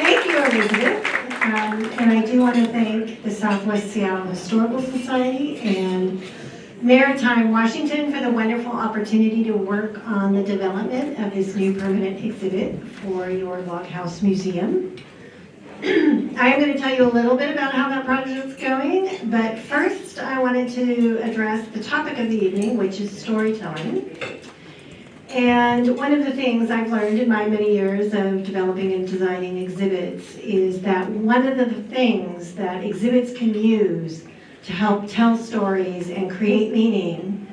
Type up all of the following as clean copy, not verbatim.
Thank you, Elizabeth. And I do want to thank the Southwest Seattle Historical Society and Maritime Washington for the wonderful opportunity to work on the development of this new permanent exhibit for your Log House Museum. I'm going to tell you a little bit about how that project's going, but first I wanted to address the topic of the evening, which is storytelling. And one of the things I've learned in my many years of developing and designing exhibits is that one of the things that exhibits can use to help tell stories and create meaning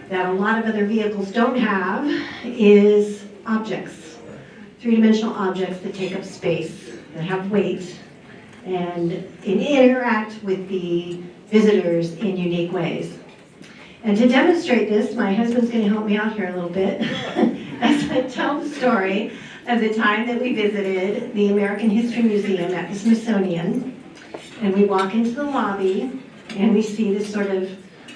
that a lot of other vehicles don't have is objects. Three-dimensional objects that take up space, that have weight, and interact with the visitors in unique ways. And to demonstrate this, my husband's going to help me out here a little bit as I tell the story of the time that we visited the American History Museum at the Smithsonian. And we walk into the lobby and we see this sort of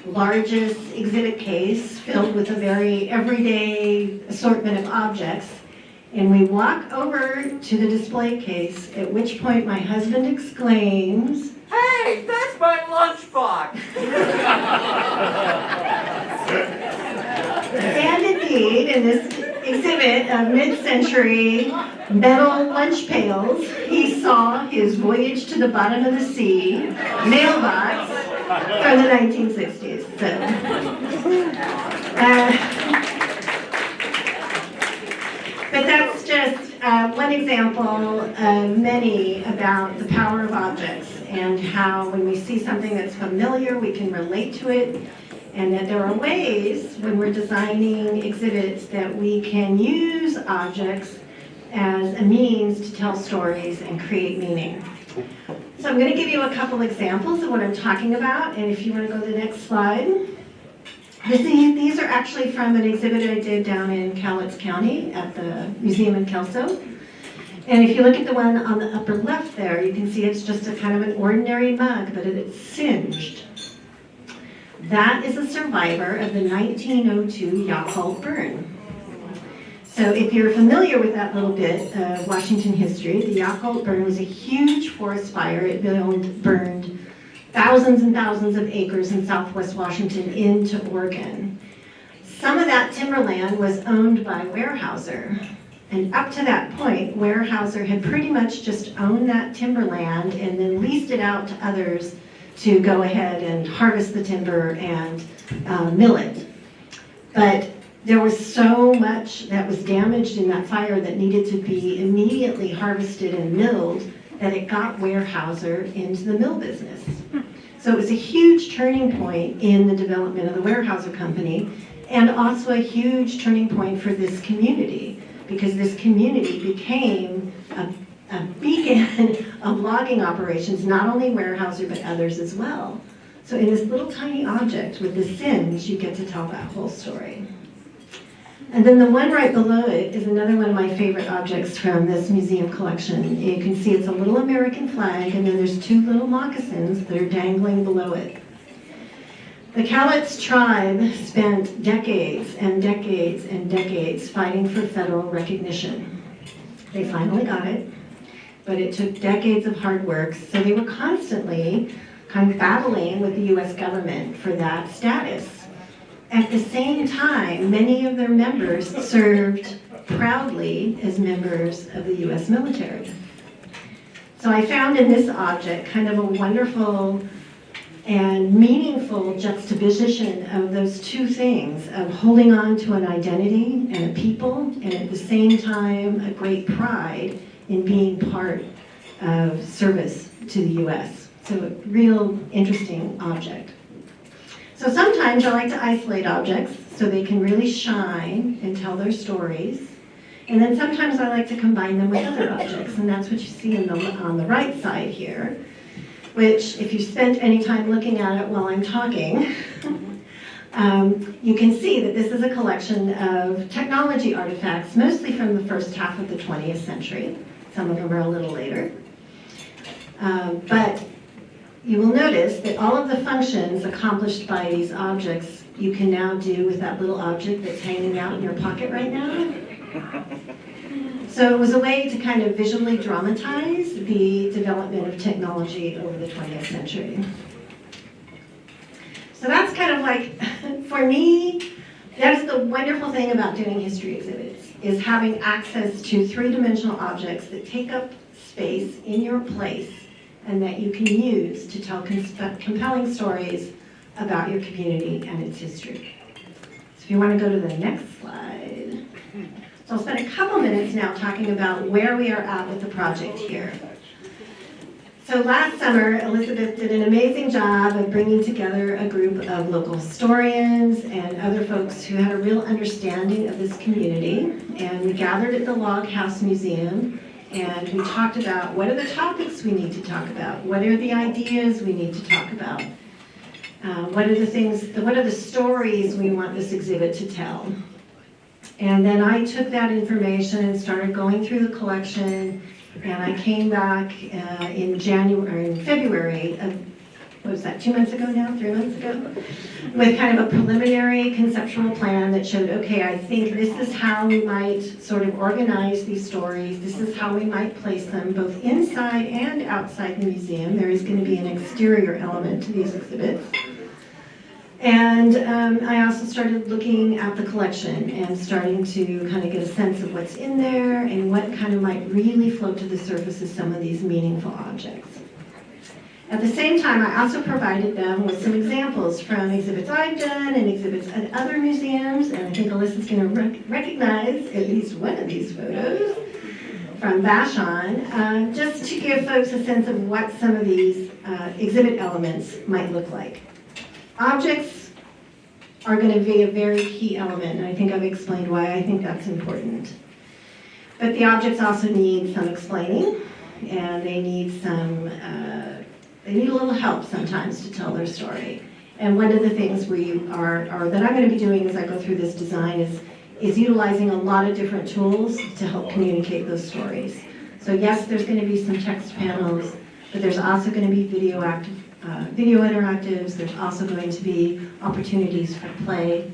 largest exhibit case filled with a very everyday assortment of objects. And we walk over to the display case, at which point my husband exclaims, "Hey, that's my lunchbox!" And indeed, in this exhibit of mid-century metal lunch pails, he saw his Voyage to the Bottom of the Sea mailbox from the 1960s. But that's just one example of many about the power of objects and how when we see something that's familiar, we can relate to it, and that there are ways when we're designing exhibits that we can use objects as a means to tell stories and create meaning. So I'm going to give you a couple examples of what I'm talking about, and if you want to go to the next slide. These are actually from an exhibit I did down in Cowlitz County at the museum in Kelso. And if you look at the one on the upper left there, you can see it's just a kind of an ordinary mug, but it's singed. That is a survivor of the 1902 Yakult burn. So if you're familiar with that little bit of Washington history, the Yakult burn was a huge forest fire. It burned thousands and thousands of acres in southwest Washington into Oregon. Some of that timberland was owned by Weyerhaeuser. And up to that point, Weyerhaeuser had pretty much just owned that timberland and then leased it out to others to go ahead and harvest the timber and mill it. But there was so much that was damaged in that fire that needed to be immediately harvested and milled that it got Weyerhaeuser into the mill business. So it was a huge turning point in the development of the Weyerhaeuser Company, and also a huge turning point for this community, because this community became a beacon of logging operations, not only Weyerhaeuser, but others as well. So in this little tiny object with the singe, you get to tell that whole story. And then the one right below it is another one of my favorite objects from this museum collection. You can see it's a little American flag, and then there's two little moccasins that are dangling below it. The Cowlitz tribe spent decades and decades and decades fighting for federal recognition. They finally got it, but it took decades of hard work, so they were constantly kind of battling with the US government for that status. At the same time, many of their members served proudly as members of the US military. So I found in this object kind of a wonderful and meaningful juxtaposition of those two things, of holding on to an identity and a people, and at the same time a great pride in being part of service to the US. So a real interesting object. So sometimes I like to isolate objects so they can really shine and tell their stories. And then sometimes I like to combine them with other objects, and that's what you see on the right side here, which if you spent any time looking at it while I'm talking, you can see that this is a collection of technology artifacts, mostly from the first half of the 20th century. Some of them are a little later. But you will notice that all of the functions accomplished by these objects you can now do with that little object that's hanging out in your pocket right now. So it was a way to kind of visually dramatize the development of technology over the 20th century. So that's kind of like, for me, that's the wonderful thing about doing history exhibits, is having access to three-dimensional objects that take up space in your place and that you can use to tell compelling stories about your community and its history. So if you want to go to the next slide. So I'll spend a couple minutes now talking about where we are at with the project here. So last summer, Elizabeth did an amazing job of bringing together a group of local historians and other folks who had a real understanding of this community. And we gathered at the Log House Museum, and we talked about what are the topics we need to talk about, what are the ideas we need to talk about, what are the stories we want this exhibit to tell. And then I took that information and started going through the collection. And I came back in February of, what was that, 2 months ago now, 3 months ago? With kind of a preliminary conceptual plan that showed, okay, I think this is how we might sort of organize these stories. This is how we might place them both inside and outside the museum. There is going to be an exterior element to these exhibits. And I also started looking at the collection and starting to kind of get a sense of what's in there and what kind of might really float to the surface as some of these meaningful objects. At the same time, I also provided them with some examples from exhibits I've done and exhibits at other museums, and I think Alyssa's going to recognize at least one of these photos from Vashon, just to give folks a sense of what some of these exhibit elements might look like. Objects are going to be a very key element, and I think I've explained why I think that's important. But the objects also need some explaining, and they need a little help sometimes to tell their story. And one of the things that I'm going to be doing as I go through this design is utilizing a lot of different tools to help communicate those stories. So yes, there's going to be some text panels, but there's also going to be video interactives. There's also going to be opportunities for play.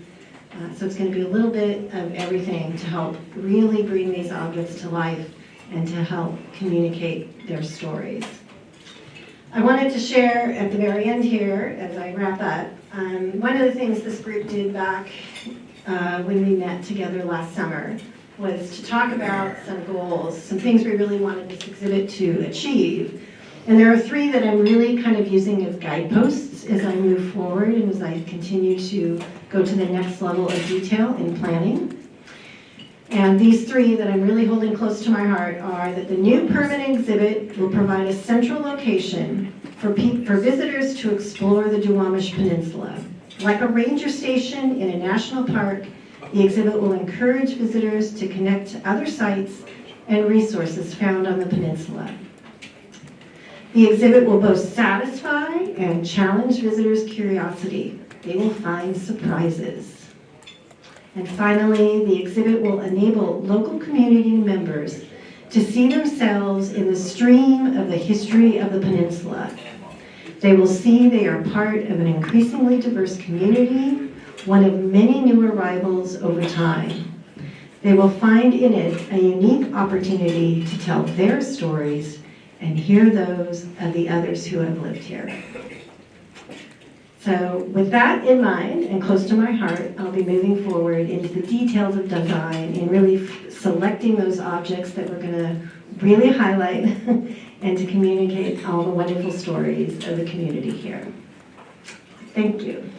So it's going to be a little bit of everything to help really bring these objects to life and to help communicate their stories. I wanted to share at the very end here, as I wrap up, one of the things this group did back when we met together last summer was to talk about some goals, some things we really wanted this exhibit to achieve. And there are three that I'm really kind of using as guideposts as I move forward and as I continue to go to the next level of detail in planning. And these three that I'm really holding close to my heart are that the new permanent exhibit will provide a central location for visitors to explore the Duwamish Peninsula. Like a ranger station in a national park, the exhibit will encourage visitors to connect to other sites and resources found on the peninsula. The exhibit will both satisfy and challenge visitors' curiosity. They will find surprises. And finally, the exhibit will enable local community members to see themselves in the stream of the history of the peninsula. They will see they are part of an increasingly diverse community, one of many new arrivals over time. They will find in it a unique opportunity to tell their stories and hear those of the others who have lived here. So with that in mind and close to my heart, I'll be moving forward into the details of design and really selecting those objects that we're going to really highlight and to communicate all the wonderful stories of the community here. Thank you.